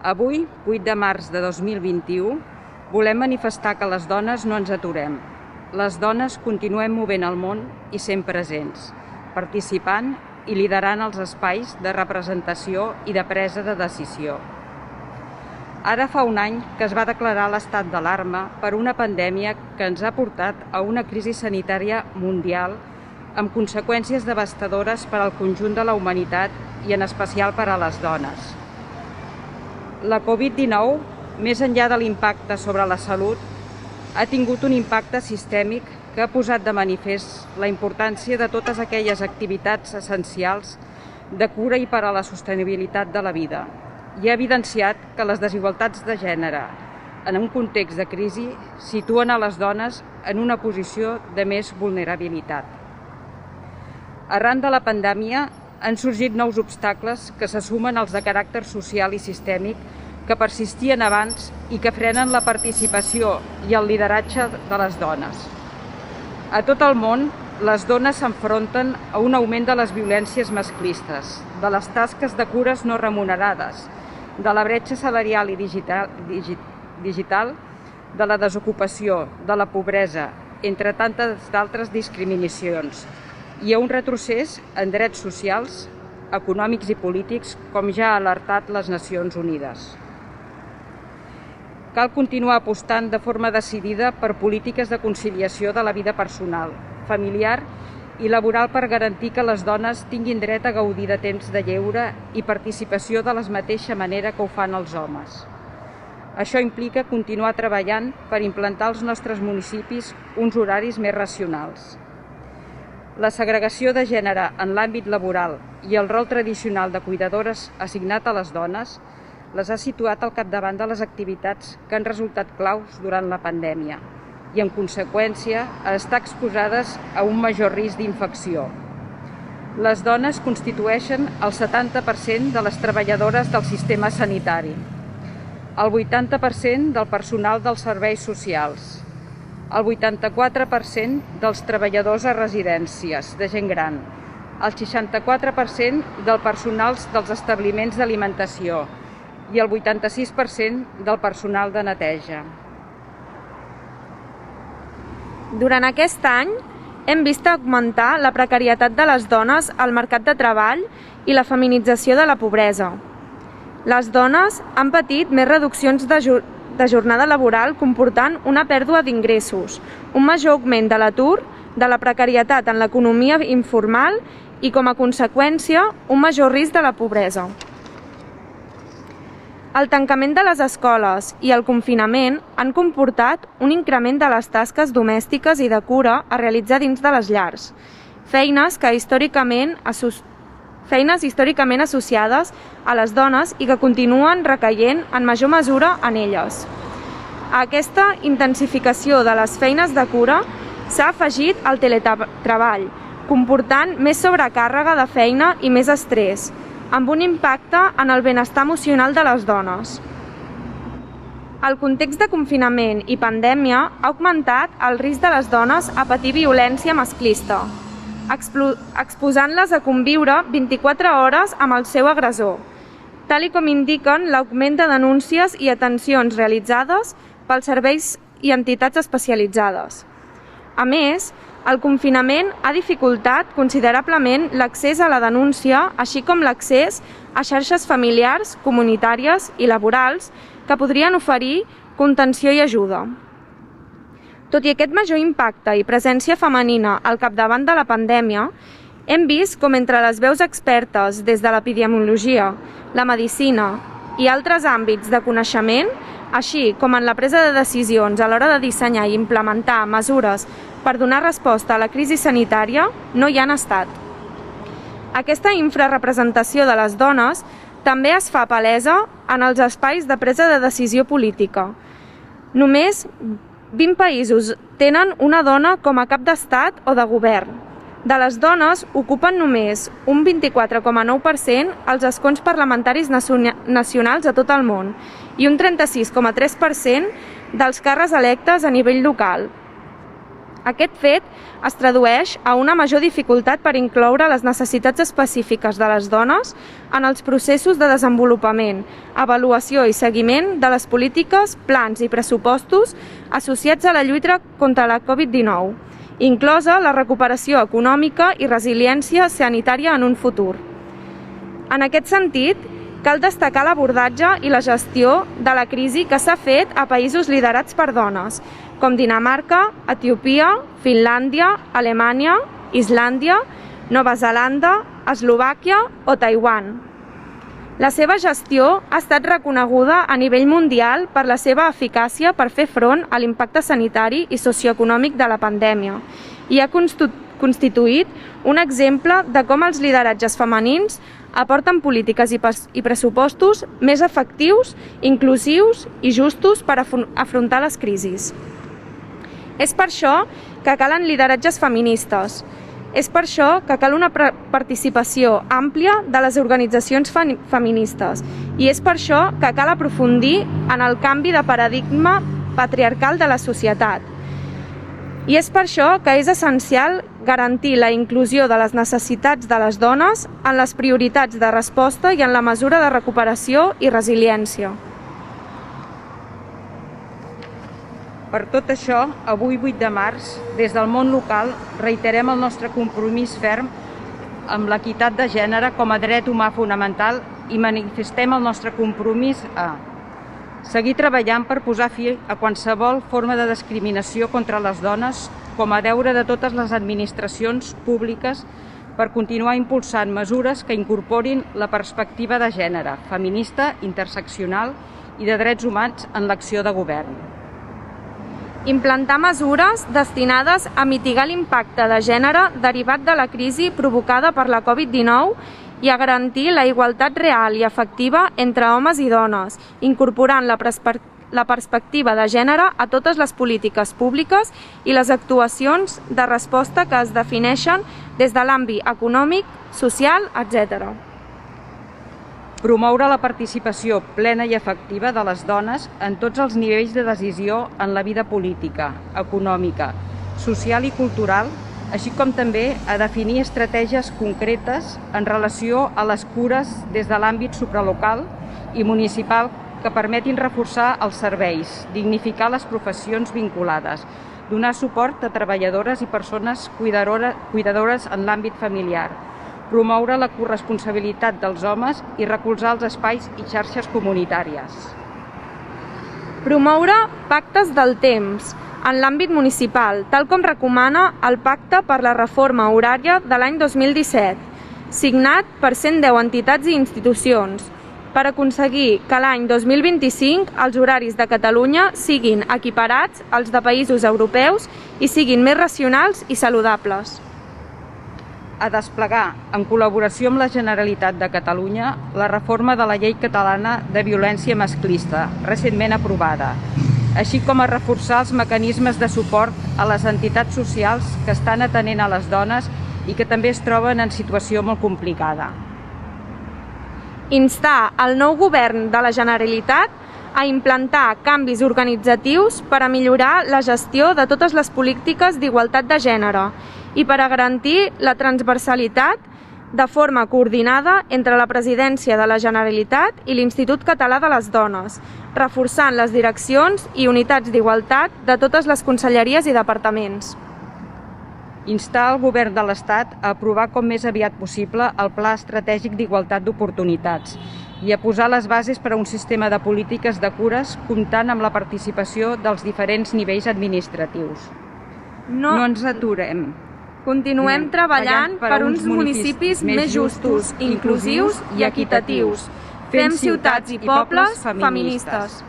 Avui, 8 de març de 2021, volem manifestar que les dones no ens aturem. Les dones continuem movent el món i sent presents, participant i liderant els espais de representació i de presa de decisió. Ara fa un any que es va declarar l'estat d'alarma per una pandèmia que ens ha portat a una crisi sanitària mundial amb conseqüències devastadores per al conjunt de la humanitat i en especial per a les dones. La Covid-19, més enllà de l'impacte sobre la salut, ha tingut un impacte sistèmic que ha posat de manifest la importància de totes aquelles activitats essencials de cura i per a la sostenibilitat de la vida i ha evidenciat que les desigualtats de gènere en un context de crisi situen a les dones en una posició de més vulnerabilitat. Arran de la pandèmia han sorgit nous obstacles que se sumen als de caràcter social i sistèmic que persistien abans i que frenen la participació i el lideratge de les dones. A tot el món, les dones s'enfronten a un augment de les violències masclistes, de les tasques de cures no remunerades, de la bretxa salarial i digital, de la desocupació, de la pobresa, entre tantes d'altres discriminacions, i a un retrocés en drets socials, econòmics i polítics, com ja ha alertat les Nacions Unides. Cal continuar apostant de forma decidida per polítiques de conciliació de la vida personal, familiar i laboral per garantir que les dones tinguin dret a gaudir de temps de lleure i participació de la mateixa manera que ho fan els homes. Això implica continuar treballant per implantar als nostres municipis uns horaris més racionals. La segregació de gènere en l'àmbit laboral i el rol tradicional de cuidadores assignat a les dones les ha situat al capdavant de les activitats que han resultat claus durant la pandèmia i, en conseqüència, a estar exposades a un major risc d'infecció. Les dones constitueixen el 70% de les treballadores del sistema sanitari, el 80% del personal dels serveis socials, el 84% dels treballadors a residències de gent gran, el 64% del personal dels establiments d'alimentació i el 86% del personal de neteja. Durant aquest any hem vist augmentar la precarietat de les dones al mercat de treball i la feminització de la pobresa. Les dones han patit més reduccions de jornada laboral comportant una pèrdua d'ingressos, un major augment de l'atur, de la precarietat en l'economia informal i, com a conseqüència, un major risc de la pobresa. El tancament de les escoles i el confinament han comportat un increment de les tasques domèstiques i de cura a realitzar dins de les llars, feines històricament associades a les dones i que continuen recaient en major mesura en elles. A aquesta intensificació de les feines de cura s'ha afegit el teletreball, comportant més sobrecàrrega de feina i més estrès, amb un impacte en el benestar emocional de les dones. El context de confinament i pandèmia ha augmentat el risc de les dones a patir violència masclista, exposant-les a conviure 24 hores amb el seu agressor, tal com indiquen l'augment de denúncies i atencions realitzades pels serveis i entitats especialitzades. A més, el confinament ha dificultat considerablement l'accés a la denúncia, així com l'accés a xarxes familiars, comunitàries i laborals que podrien oferir contenció i ajuda. Tot i aquest major impacte i presència femenina al capdavant de la pandèmia, hem vist com entre les veus expertes des de l'epidemiologia, la medicina i altres àmbits de coneixement, així com en la presa de decisions a l'hora de dissenyar i implementar mesures per donar resposta a la crisi sanitària, no hi han estat. Aquesta infrarrepresentació de les dones també es fa palesa en els espais de presa de decisió política. Només 20 països tenen una dona com a cap d'estat o de govern. De les dones ocupen només un 24,9% els escons parlamentaris nacionals a tot el món i un 36,3% dels càrrecs electes a nivell local. Aquest fet es tradueix a una major dificultat per incloure les necessitats específiques de les dones en els processos de desenvolupament, avaluació i seguiment de les polítiques, plans i pressupostos associats a la lluita contra la Covid-19, inclosa la recuperació econòmica i resiliència sanitària en un futur. En aquest sentit, cal destacar l'abordatge i la gestió de la crisi que s'ha fet a països liderats per dones, com Dinamarca, Etiòpia, Finlàndia, Alemanya, Islàndia, Nova Zelanda, Eslovàquia o Taiwan. La seva gestió ha estat reconeguda a nivell mundial per la seva eficàcia per fer front a l'impacte sanitari i socioeconòmic de la pandèmia i ha constituït un exemple de com els lideratges femenins aporten polítiques i pressupostos més efectius, inclusius i justos per afrontar les crisis. És per això que calen lideratges feministes. És per això que cal una participació àmplia de les organitzacions feministes i és per això que cal aprofundir en el canvi de paradigma patriarcal de la societat. I és per això que és essencial garantir la inclusió de les necessitats de les dones en les prioritats de resposta i en la mesura de recuperació i resiliència. Per tot això, avui 8 de març, des del món local, reiterem el nostre compromís ferm amb l'equitat de gènere com a dret humà fonamental i manifestem el nostre compromís a seguir treballant per posar fi a qualsevol forma de discriminació contra les dones com a deure de totes les administracions públiques per continuar impulsant mesures que incorporin la perspectiva de gènere, feminista, interseccional i de drets humans en l'acció de govern. Implantar mesures destinades a mitigar l'impacte de gènere derivat de la crisi provocada per la Covid-19 i a garantir la igualtat real i efectiva entre homes i dones, incorporant la perspectiva de gènere a totes les polítiques públiques i les actuacions de resposta que es defineixen des de l'àmbit econòmic, social, etc. Promoure la participació plena i efectiva de les dones en tots els nivells de decisió en la vida política, econòmica, social i cultural, així com també a definir estratègies concretes en relació a les cures des de l'àmbit supralocal i municipal que permetin reforçar els serveis, dignificar les professions vinculades, donar suport a treballadores i persones cuidadores en l'àmbit familiar, promoure la corresponsabilitat dels homes i recolzar els espais i xarxes comunitàries. Promoure pactes del temps en l'àmbit municipal, tal com recomana el Pacte per la Reforma Horària de l'any 2017, signat per 110 entitats i institucions, per aconseguir que l'any 2025 els horaris de Catalunya siguin equiparats als de països europeus i siguin més racionals i saludables. A desplegar, en col·laboració amb la Generalitat de Catalunya, la reforma de la Llei Catalana de Violència Masclista, recentment aprovada, així com a reforçar els mecanismes de suport a les entitats socials que estan atenent a les dones i que també es troben en situació molt complicada. Instar el nou govern de la Generalitat a implantar canvis organitzatius per a millorar la gestió de totes les polítiques d'igualtat de gènere i per a garantir la transversalitat de forma coordinada entre la Presidència de la Generalitat i l'Institut Català de les Dones, reforçant les direccions i unitats d'igualtat de totes les conselleries i departaments. Instar el Govern de l'Estat a aprovar com més aviat possible el Pla Estratègic d'Igualtat d'Oportunitats i a posar les bases per a un sistema de polítiques de cures comptant amb la participació dels diferents nivells administratius. No ens aturem. Continuem treballant per uns municipis més justos, inclusius i equitatius. Fem ciutats i pobles feministes.